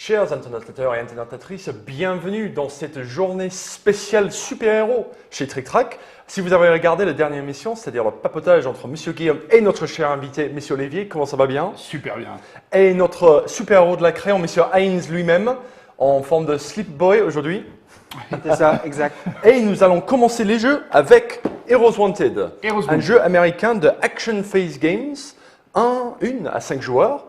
Chers internatateurs et internatatrices, bienvenue dans cette journée spéciale super-héros chez Trick Track. Si vous avez regardé la dernière émission, c'est-à-dire le papotage entre Monsieur Guillaume et notre cher invité, Monsieur Olivier, comment ça va bien? Super bien. Et notre super-héros de la crayon, Monsieur Heinz lui-même, en forme de Sleep Boy aujourd'hui. C'est ça, exact. Et nous allons commencer les jeux avec Heroes Wanted, Heroes un Wanted. jeu américain de Action Phase Games, 1 à 5 joueurs.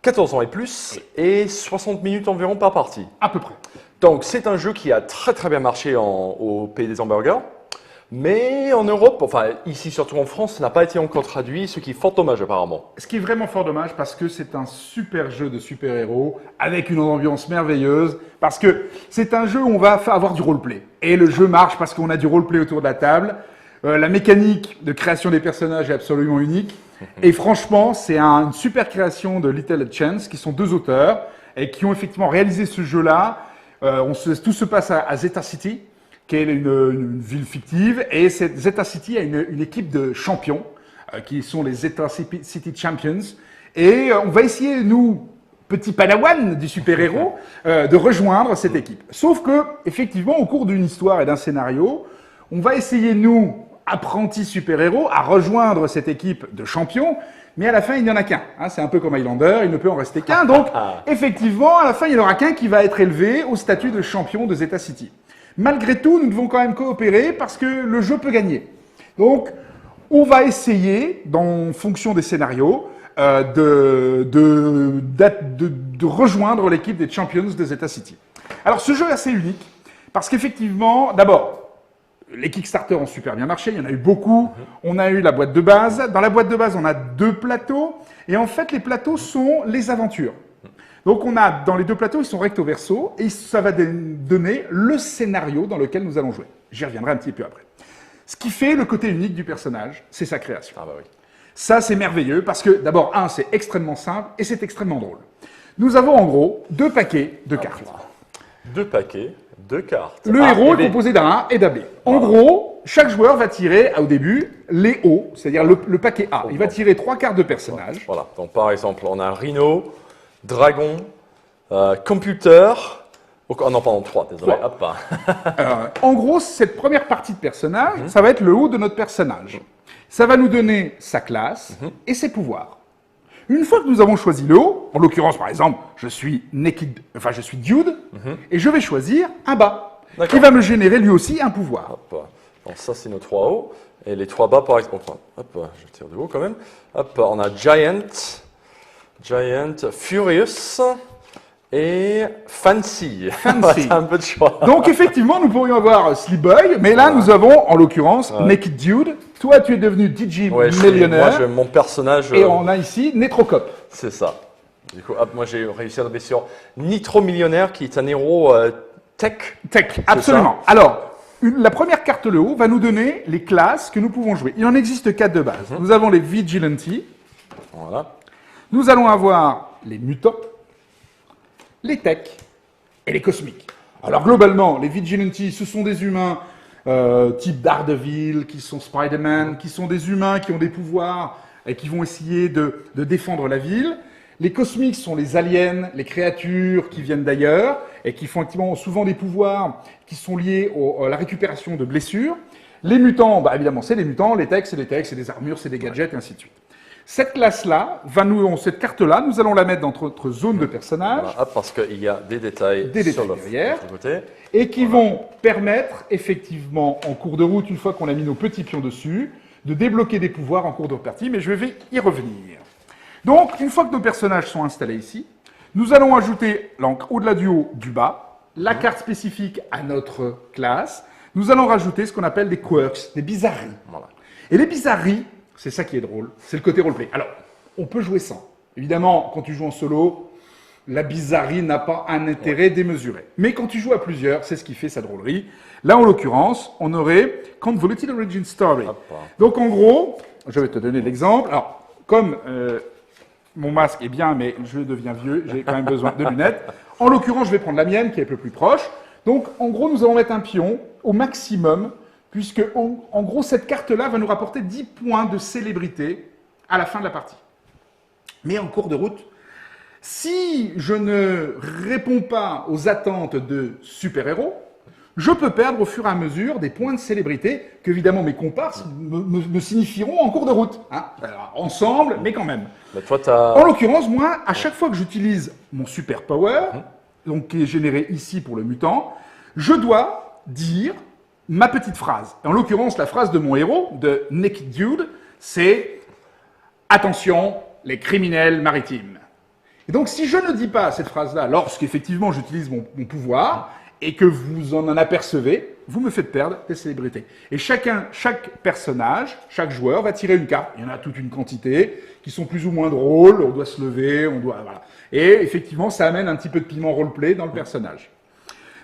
14 ans et plus, et 60 minutes environ par partie. À peu près. Donc c'est un jeu qui a très bien marché au pays des hamburgers, mais en Europe, enfin ici surtout en France, ça n'a pas été encore traduit, ce qui est fort dommage apparemment. Ce qui est vraiment fort dommage parce que c'est un super jeu de super-héros avec une ambiance merveilleuse. Parce que c'est un jeu où on va avoir du roleplay. Et le jeu marche parce qu'on a du roleplay autour de la table. La mécanique de création des personnages est absolument unique. Et franchement, c'est une super création de Little Chance, qui sont deux auteurs et qui ont effectivement réalisé ce jeu-là. Tout se passe à Zeta City, qui est une ville fictive. Et Zeta City a une équipe de champions, qui sont les Zeta City Champions. Et on va essayer, nous, petits padawan du super-héros, de rejoindre cette équipe. Sauf que, effectivement, au cours d'une histoire et d'un scénario, on va essayer, nous, apprentis super-héros, à rejoindre cette équipe de champions, mais à la fin, il n'y en a qu'un. Hein, c'est un peu comme Highlander, il ne peut en rester qu'un. Donc, effectivement, à la fin, il n'y en aura qu'un qui va être élevé au statut de champion de Zeta City. Malgré tout, nous devons quand même coopérer parce que le jeu peut gagner. Donc, on va essayer, en fonction des scénarios, de rejoindre l'équipe des Champions de Zeta City. Alors, ce jeu est assez unique parce qu'effectivement, d'abord, les Kickstarter ont super bien marché, il y en a eu beaucoup. On a eu la boîte de base. Dans la boîte de base, on a 2 plateaux. Et en fait, les plateaux sont les aventures. Donc, on a, dans les 2 plateaux, ils sont recto verso. Et ça va donner le scénario dans lequel nous allons jouer. J'y reviendrai un petit peu après. Ce qui fait le côté unique du personnage, c'est sa création. Ah bah oui. Ça, c'est merveilleux parce que, d'abord, c'est extrêmement simple et c'est extrêmement drôle. Nous avons, en gros, 2 paquets de cartes. 2 paquets, 2 cartes. Le héros est composé d'un A et d'un B. En gros, chaque joueur va tirer au début les O, c'est-à-dire le paquet A. Il va tirer 3 cartes de personnage. Voilà, donc par exemple, on a un Rhino, Dragon, Computer. Oh non, pardon, 3, désolé. 3. Hop. En gros, cette première partie de personnage, ça va être le haut de notre personnage. Ça va nous donner sa classe et ses pouvoirs. Une fois que nous avons choisi le haut, en l'occurrence, par exemple, je suis Dude, et je vais choisir un bas, qui va me générer lui aussi un pouvoir. Hop. Donc ça, c'est nos 3 hauts. Et les 3 bas, par exemple. Hop, je tire de haut quand même. Hop, on a Giant, Furious et Fancy. Fancy. un peu de choix. Donc effectivement, nous pourrions avoir Sleep Boy, mais là, nous avons, en l'occurrence, Naked Dude. Toi, tu es devenu DJ millionnaire. Moi, mon personnage... Et on a ici Netrocop. C'est ça. Du coup, hop, moi, j'ai réussi à tomber sur Nitro Millionnaire, qui est un héros tech. Tech, absolument. Alors, la première carte le haut va nous donner les classes que nous pouvons jouer. Il en existe 4 de base. Nous avons les Vigilante. Voilà. Nous allons avoir les Mutants, les Tech et les Cosmiques. Alors, globalement, les Vigilante, ce sont des humains type Daredevil, qui sont Spider-Man, qui sont des humains qui ont des pouvoirs et qui vont essayer de défendre la ville. Les cosmiques sont les aliens, les créatures qui viennent d'ailleurs et qui font effectivement souvent des pouvoirs qui sont liés à la récupération de blessures. Les mutants, évidemment, c'est les mutants. Les techs, c'est des armures, c'est des gadgets, et ainsi de suite. Cette classe-là, cette carte-là, nous allons la mettre dans notre zone de personnage. Voilà, parce qu'il y a des détails, sur le derrière. côté. Et qui vont permettre, effectivement, en cours de route, une fois qu'on a mis nos petits pions dessus, de débloquer des pouvoirs en cours de partie, mais je vais y revenir. Donc, une fois que nos personnages sont installés ici, nous allons ajouter, au-delà du haut, du bas, la carte spécifique à notre classe. Nous allons rajouter ce qu'on appelle des quirks, des bizarreries. Voilà. Et les bizarreries, c'est ça qui est drôle, c'est le côté roleplay. Alors, on peut jouer sans. Évidemment, quand tu joues en solo, la bizarrerie n'a pas un intérêt démesuré. Mais quand tu joues à plusieurs, c'est ce qui fait sa drôlerie. Là, en l'occurrence, on aurait Convoluted Origin Story. Donc, en gros, je vais te donner l'exemple. Alors, comme mon masque est bien, mais je deviens vieux, j'ai quand même besoin de lunettes. En l'occurrence, je vais prendre la mienne, qui est un peu plus proche. Donc, en gros, nous allons mettre un pion au maximum, puisque, en gros, cette carte-là va nous rapporter 10 points de célébrité à la fin de la partie. Mais en cours de route, Si je ne réponds pas aux attentes de super-héros, je peux perdre au fur et à mesure des points de célébrité qu'évidemment mes comparses me signifieront en cours de route. Hein. Alors, ensemble, mais quand même. Bah, toi, t'as... En l'occurrence, moi, à chaque fois que j'utilise mon super power, donc qui est généré ici pour le mutant, je dois dire ma petite phrase. En l'occurrence, la phrase de mon héros, de Naked Dude, c'est « Attention, les criminels maritimes ». Et donc, si je ne dis pas cette phrase-là lorsqu'effectivement j'utilise mon pouvoir et que vous en apercevez, vous me faites perdre des célébrités. Et chaque personnage, chaque joueur va tirer une carte. Il y en a toute une quantité qui sont plus ou moins drôles. On doit se lever, voilà. Et effectivement, ça amène un petit peu de piment roleplay dans le personnage.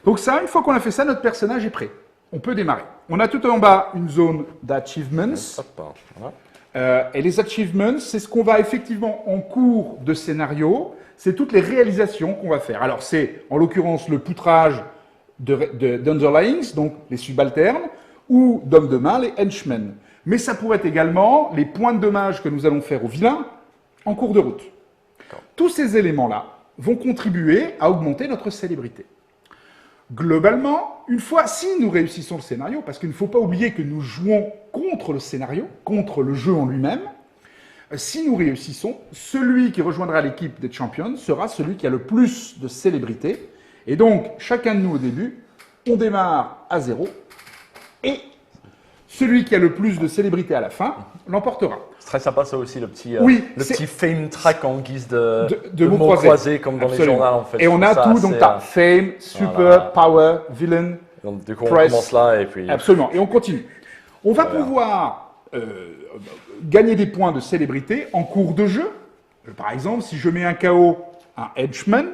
Donc ça, une fois qu'on a fait ça, notre personnage est prêt. On peut démarrer. On a tout en bas une zone d'achievements. Hop, voilà. Et les achievements, c'est ce qu'on va effectivement en cours de scénario, c'est toutes les réalisations qu'on va faire. Alors c'est en l'occurrence le poutrage d'underlings, donc les subalternes, ou d'hommes de main, les henchmen. Mais ça pourrait être également les points de dommage que nous allons faire aux vilains en cours de route. Tous ces éléments-là vont contribuer à augmenter notre célébrité. Globalement, une fois, si nous réussissons le scénario, parce qu'il ne faut pas oublier que nous jouons contre le scénario, contre le jeu en lui-même, si nous réussissons, celui qui rejoindra l'équipe des champions sera celui qui a le plus de célébrité. Et donc, chacun de nous au début, on démarre à 0, et celui qui a le plus de célébrité à la fin l'emportera. C'est très sympa ça aussi, le petit, petit fame track en guise de mots mots croisés, comme dans absolument. les journaux en fait. Et on a tout, donc tu as fame, super, power, villain, donc, du coup, press. on commence là et puis... Absolument, et on continue. On va pouvoir gagner des points de célébrité en cours de jeu. Par exemple, si je mets un KO un henchman,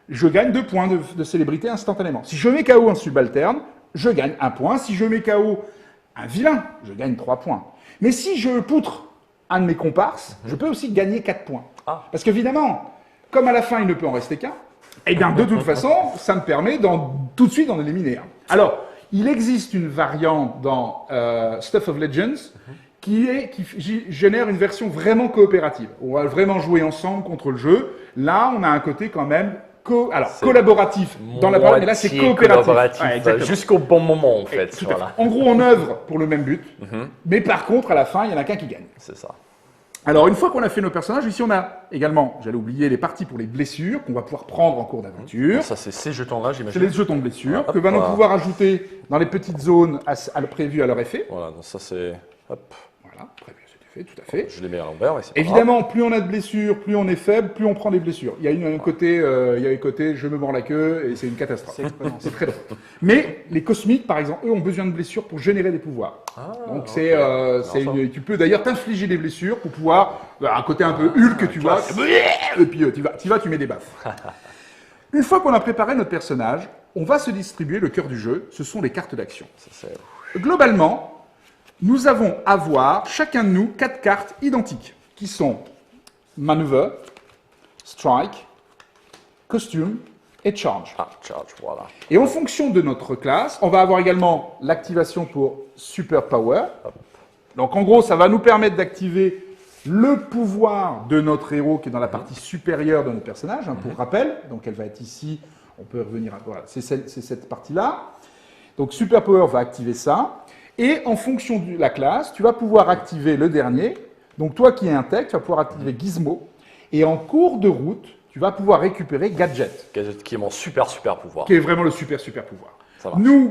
je gagne 2 points de célébrité instantanément. Si je mets KO un subalterne, je gagne 1 point. Si je mets KO un vilain, je gagne 3 points. Mais si je poutre un de mes comparses, je peux aussi gagner 4 points. Parce qu'évidemment, comme à la fin, il ne peut en rester qu'un, eh bien, de toute façon, ça me permet tout de suite d'en éliminer un. Alors, il existe une variante dans Stuff of Legends qui génère une version vraiment coopérative. On va vraiment jouer ensemble contre le jeu. Là, on a un côté quand même collaboratif dans la parole, mais là c'est coopératif. Ouais, jusqu'au bon moment en fait. Voilà. En gros, on œuvre pour le même but, mais par contre, à la fin, il n'y en a qu'un qui gagne. C'est ça. Alors, une fois qu'on a fait nos personnages, ici on a également, j'allais oublier, les parties pour les blessures qu'on va pouvoir prendre en cours d'aventure. Ça, c'est ces jetons-là, j'imagine. C'est les jetons de blessure que nous pouvoir ajouter dans les petites zones prévues à leur effet. Voilà, donc ça c'est... Hop. Voilà, très bien, c'est fait, tout à fait. Je les mets à l'envers. Évidemment, plus on a de blessures, plus on est faible, plus on prend des blessures. Il y a un côté, je me mords la queue et c'est une catastrophe. C'est très drôle. Mais les cosmiques, par exemple, eux ont besoin de blessures pour générer des pouvoirs. Donc tu peux d'ailleurs t'infliger des blessures pour pouvoir, un côté un peu Hulk, tu vois, et puis tu mets des baffes. Une fois qu'on a préparé notre personnage, on va se distribuer le cœur du jeu. Ce sont les cartes d'action. Globalement, nous allons avoir, chacun de nous, 4 cartes identiques, qui sont Maneuver, Strike, Costume et Charge. Charge, voilà. Et en fonction de notre classe, on va avoir également l'activation pour Super Power. Donc en gros, ça va nous permettre d'activer le pouvoir de notre héros qui est dans la partie supérieure de notre personnage, pour rappel. Donc elle va être ici, on peut revenir à... Voilà, c'est cette partie-là. Donc Super Power va activer ça. Et en fonction de la classe, tu vas pouvoir activer le dernier. Donc toi qui es un tech, tu vas pouvoir activer Gizmo. Et en cours de route, tu vas pouvoir récupérer Gadget. Gadget qui est mon super pouvoir. Qui est vraiment le super pouvoir.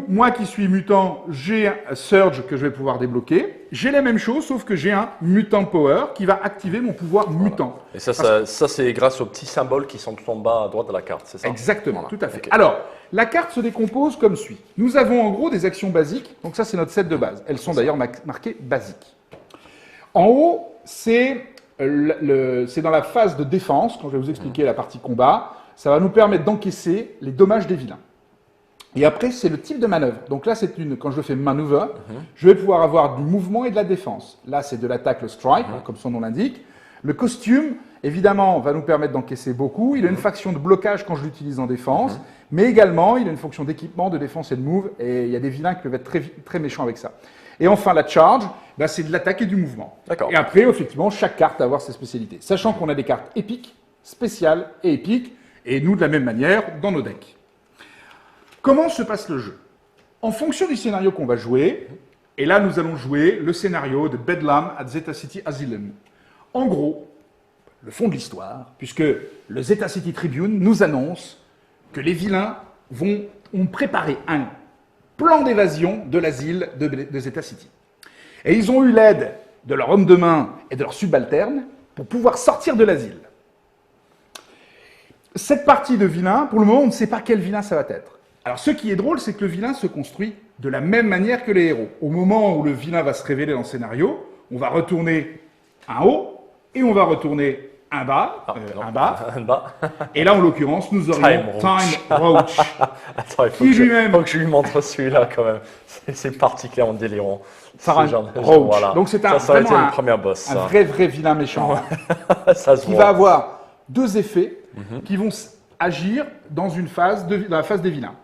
Moi qui suis mutant, j'ai un Surge que je vais pouvoir débloquer. J'ai la même chose, sauf que j'ai un Mutant Power qui va activer mon pouvoir mutant. Et ça c'est grâce aux petits symboles qui sont tout en bas à droite de la carte, c'est ça? Exactement, tout à fait. Okay. Alors, la carte se décompose comme suit. Nous avons en gros des actions basiques. Donc ça, c'est notre set de base. Elles sont d'ailleurs marquées basiques. En haut, c'est dans la phase de défense, quand je vais vous expliquer la partie combat. Ça va nous permettre d'encaisser les dommages des vilains. Et après, c'est le type de manœuvre. Donc là, quand je fais maneuver, je vais pouvoir avoir du mouvement et de la défense. Là, c'est de l'attaque, le strike, comme son nom l'indique. Le costume, évidemment, va nous permettre d'encaisser beaucoup. Il a une fonction de blocage quand je l'utilise en défense, mais également, il a une fonction d'équipement, de défense et de move. Et il y a des vilains qui peuvent être très, très méchants avec ça. Et enfin, la charge, c'est de l'attaque et du mouvement. Et après, effectivement, chaque carte va avoir ses spécialités. Sachant qu'on a des cartes épiques, spécial et épique, et nous de la même manière dans nos decks. Comment se passe le jeu? En fonction du scénario qu'on va jouer, et là nous allons jouer le scénario de Bedlam at Zeta City Asylum. En gros, le fond de l'histoire, puisque le Zeta City Tribune nous annonce que les vilains ont préparé un plan d'évasion de l'asile de Zeta City. Et ils ont eu l'aide de leur homme de main et de leurs subalternes pour pouvoir sortir de l'asile. Cette partie de vilain, pour le moment, on ne sait pas quel vilain ça va être. Alors, ce qui est drôle, c'est que le vilain se construit de la même manière que les héros. Au moment où le vilain va se révéler dans le scénario, on va retourner un haut et on va retourner un bas. Un bas. Et là, en l'occurrence, nous aurions Time Roach. Attends, faut que je lui montre celui-là quand même. C'est particulièrement délirant. Time Roach. Voilà. Donc, c'est ça a été le premier boss. Un vrai vilain méchant. Ça se qui va avoir deux effets qui vont agir dans la phase des vilains.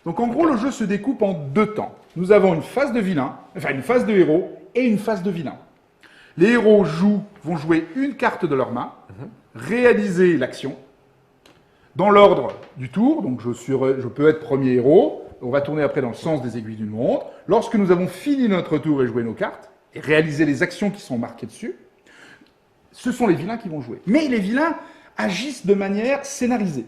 Donc en gros, le jeu se découpe en deux temps. Nous avons une phase de vilain, enfin une phase de héros et une phase de vilain. Les héros vont jouer une carte de leur main, réaliser l'action dans l'ordre du tour. Donc je peux être premier héros. On va tourner après dans le sens des aiguilles d'une montre. Lorsque nous avons fini notre tour et joué nos cartes et réalisé les actions qui sont marquées dessus, ce sont les vilains qui vont jouer. Mais les vilains agissent de manière scénarisée.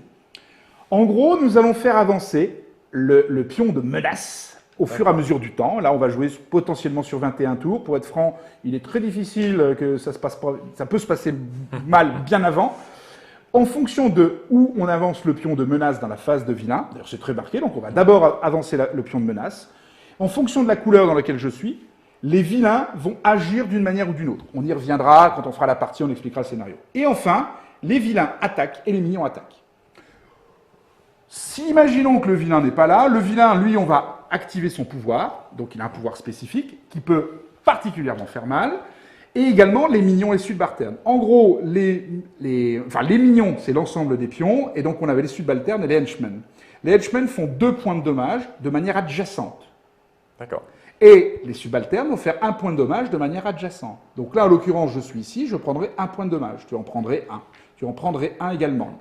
En gros, nous allons faire avancer le pion de menace au fur et à mesure du temps. Là, on va jouer potentiellement sur 21 tours. Pour être franc, il est très difficile que ça peut se passer mal bien avant. En fonction de où on avance le pion de menace dans la phase de vilain, d'ailleurs c'est très marqué, donc on va d'abord avancer le pion de menace. En fonction de la couleur dans laquelle je suis, les vilains vont agir d'une manière ou d'une autre. On y reviendra quand on fera la partie, on expliquera le scénario. Et enfin, les vilains attaquent et les minions attaquent. Si imaginons que le vilain n'est pas là, le vilain, lui, on va activer son pouvoir, donc il a un pouvoir spécifique qui peut particulièrement faire mal, et également les minions et subalternes. En gros, les minions, c'est l'ensemble des pions, et donc on avait les subalternes et les henchmen. Les henchmen font 2 points de dommage de manière adjacente. D'accord. Et les subalternes vont faire 1 point de dommage de manière adjacente. Donc là, en l'occurrence, je suis ici, je prendrai 1 point de dommage. Tu en prendrais 1. Tu en prendrais 1 également.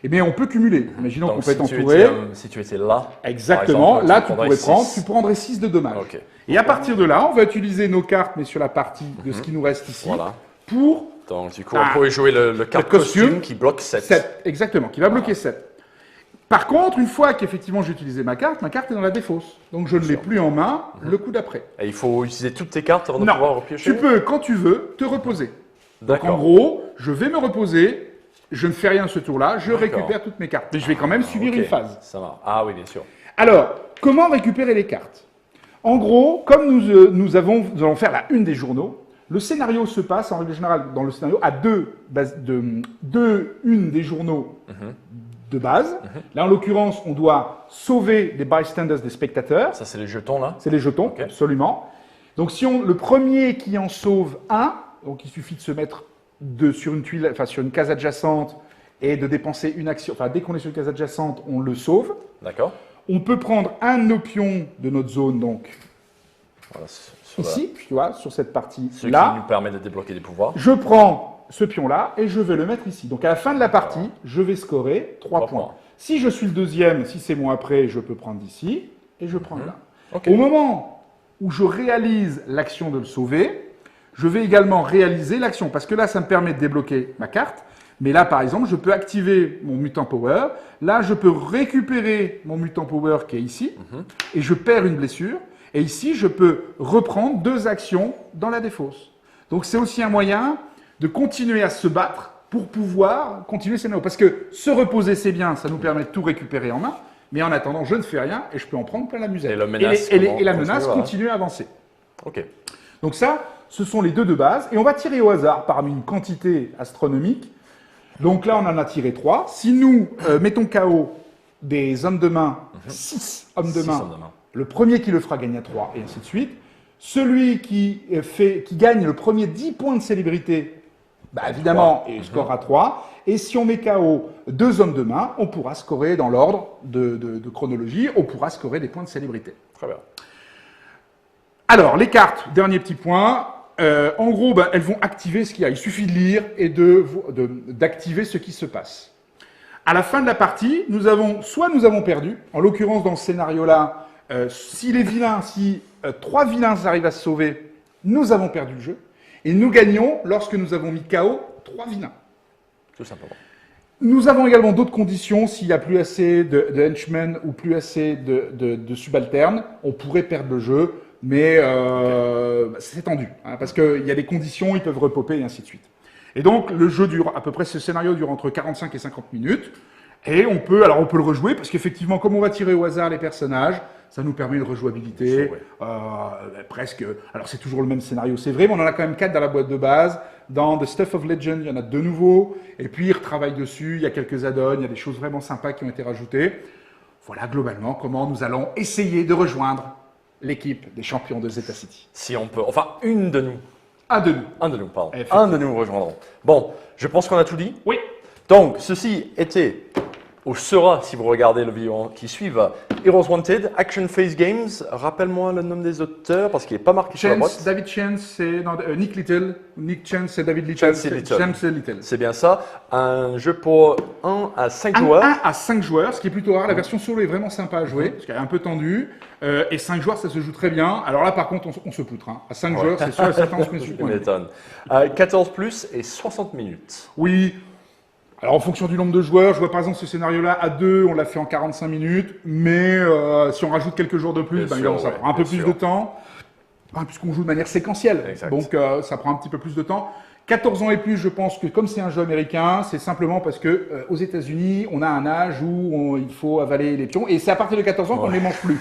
Eh bien, on peut cumuler. Imaginons qu'on peut être entouré. Si tu étais là. Exactement. Exemple, là, tu pourrais prendre. Tu prendrais 6 de dommages. Okay. Et à partir de là, on va utiliser nos cartes, mais sur la partie de ce qui nous reste ici, pour. Donc, du coup, on pourrait jouer le carte costume qui bloque 7. Exactement, qui va bloquer 7. Par contre, une fois qu'effectivement j'ai utilisé ma carte est dans la défausse. Donc, je ne l'ai plus en main le coup d'après. Et il faut utiliser toutes tes cartes avant de pouvoir repiocher. Tu peux, quand tu veux, te reposer. Donc, en gros, je vais me reposer. Je ne fais rien ce tour-là, je récupère toutes mes cartes. Mais je vais quand même subir une phase. Ça va. Ah oui, bien sûr. Alors, comment récupérer les cartes? En gros, comme nous allons faire la une des journaux, le scénario se passe, en règle générale, dans le scénario, à deux unes des journaux de base. Là, en l'occurrence, on doit sauver des bystanders, des spectateurs. Ça, c'est les jetons, là? C'est les jetons, absolument. Donc, si le premier qui en sauve un, donc il suffit de se mettre sur une tuile, enfin sur une case adjacente et de dépenser une action. Enfin, dès qu'on est sur une case adjacente, on le sauve. D'accord. On peut prendre un de nos pions de notre zone, donc voilà, ici, tu vois, sur cette partie-là. Ce qui nous permet de débloquer des pouvoirs. Je prends ce pion-là et je vais le mettre ici. Donc à la fin de la partie, je vais scorer 3 points. Si je suis le deuxième, si c'est moi après, je peux prendre d'ici et je prends là. Au moment où je réalise l'action de le sauver, je vais également réaliser l'action, parce que là, ça me permet de débloquer ma carte. Mais là, par exemple, je peux activer mon Mutant Power. Là, je peux récupérer mon Mutant Power qui est ici, et je perds une blessure. Et ici, je peux reprendre 2 actions dans la défausse. Donc, c'est aussi un moyen de continuer à se battre pour pouvoir continuer ces scénario. Parce que se reposer, c'est bien, ça nous permet de tout récupérer en main. Mais en attendant, je ne fais rien et je peux en prendre plein la musette. Et la menace continue à avancer. Ok. Donc ça, ce sont les 2 de base. Et on va tirer au hasard parmi une quantité astronomique. Donc là, on en a tiré 3. Si nous mettons KO des hommes de main, 6 hommes de main, le premier qui le fera gagne à 3, et ainsi de suite. Celui qui gagne le premier 10 points de célébrité, bah, évidemment, il scorera 3. Et si on met KO 2 hommes de main, on pourra scorer dans l'ordre de chronologie, on pourra scorer des points de célébrité. Très bien. Alors, les cartes, dernier petit point. En gros, elles vont activer ce qu'il y a. Il suffit de lire et d'activer ce qui se passe. À la fin de la partie, nous avons perdu. En l'occurrence, dans ce scénario-là, si 3 vilains arrivent à se sauver, nous avons perdu le jeu. Et nous gagnons lorsque nous avons mis KO 3 vilains. Tout simplement. Nous avons également d'autres conditions. S'il n'y a plus assez de henchmen ou plus assez de subalternes, on pourrait perdre le jeu. Mais c'est tendu, hein, parce qu'il y a des conditions, ils peuvent repopper et ainsi de suite. Et donc, le jeu dure, à peu près, ce scénario dure entre 45 et 50 minutes. Et on peut le rejouer, parce qu'effectivement, comme on va tirer au hasard les personnages, ça nous permet une rejouabilité presque... Alors, c'est toujours le même scénario, c'est vrai, mais on en a quand même 4 dans la boîte de base. Dans The Stuff of Legend, il y en a 2 nouveaux. Et puis, ils retravaillent dessus, il y a quelques add-ons, il y a des choses vraiment sympas qui ont été rajoutées. Voilà, globalement, comment nous allons essayer de rejoindre l'équipe des champions de Zeta City. Si on peut. Enfin, une de nous. Un de nous. Un de nous, pardon. Un de nous rejoindront. Bon, je pense qu'on a tout dit. Oui. Donc, ceci était, ou sera, si vous regardez le vidéo qui suit, Heroes Wanted, Action Phase Games. Rappelle-moi le nom des auteurs, parce qu'il n'est pas marqué sur la boîte. David Chance et Nick Little. Nick Chance et David Little. Chance et Little. C'est bien ça. Un jeu pour 1 à 5 joueurs. 1 à 5 joueurs, ce qui est plutôt rare. La version solo est vraiment sympa à jouer, parce qu'elle est un peu tendue. Et 5 joueurs, ça se joue très bien. Alors là, par contre, on se poutre. Hein. À 5 joueurs, c'est sûr et certain, on se met sur le Je point. m'étonne. 14 plus et 60 minutes. Oui. Alors, en fonction du nombre de joueurs, je vois par exemple ce scénario-là, à 2, on l'a fait en 45 minutes. Mais si on rajoute quelques jours de plus, évidemment, ça prend un peu plus de temps. Puisqu'on joue de manière séquentielle. Exact. Donc, ça prend un petit peu plus de temps. 14 ans et plus, je pense que comme c'est un jeu américain, c'est simplement parce que aux États-Unis, on a un âge où il faut avaler les pions, et c'est à partir de 14 ans qu'on ne les mange plus.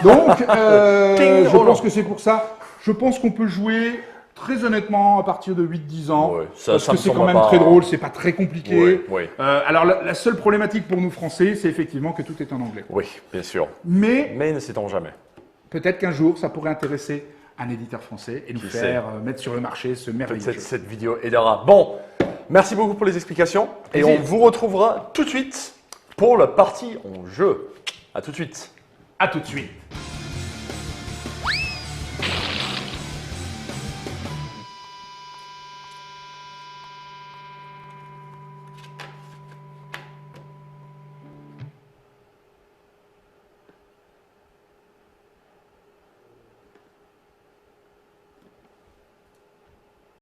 Donc, je pense que c'est pour ça. Je pense qu'on peut jouer très honnêtement à partir de 8-10 ans, parce que c'est quand même très drôle, c'est pas très compliqué. Alors, la seule problématique pour nous Français, c'est effectivement que tout est en anglais. Oui, bien sûr. Mais ne sait-on jamais. Peut-être qu'un jour, ça pourrait intéresser un éditeur français et nous faire mettre sur le marché ce merveilleux jeu. Cette vidéo aidera. Bon, merci beaucoup pour les explications. Et on vous retrouvera tout de suite pour la partie en jeu. À tout de suite. À tout de suite.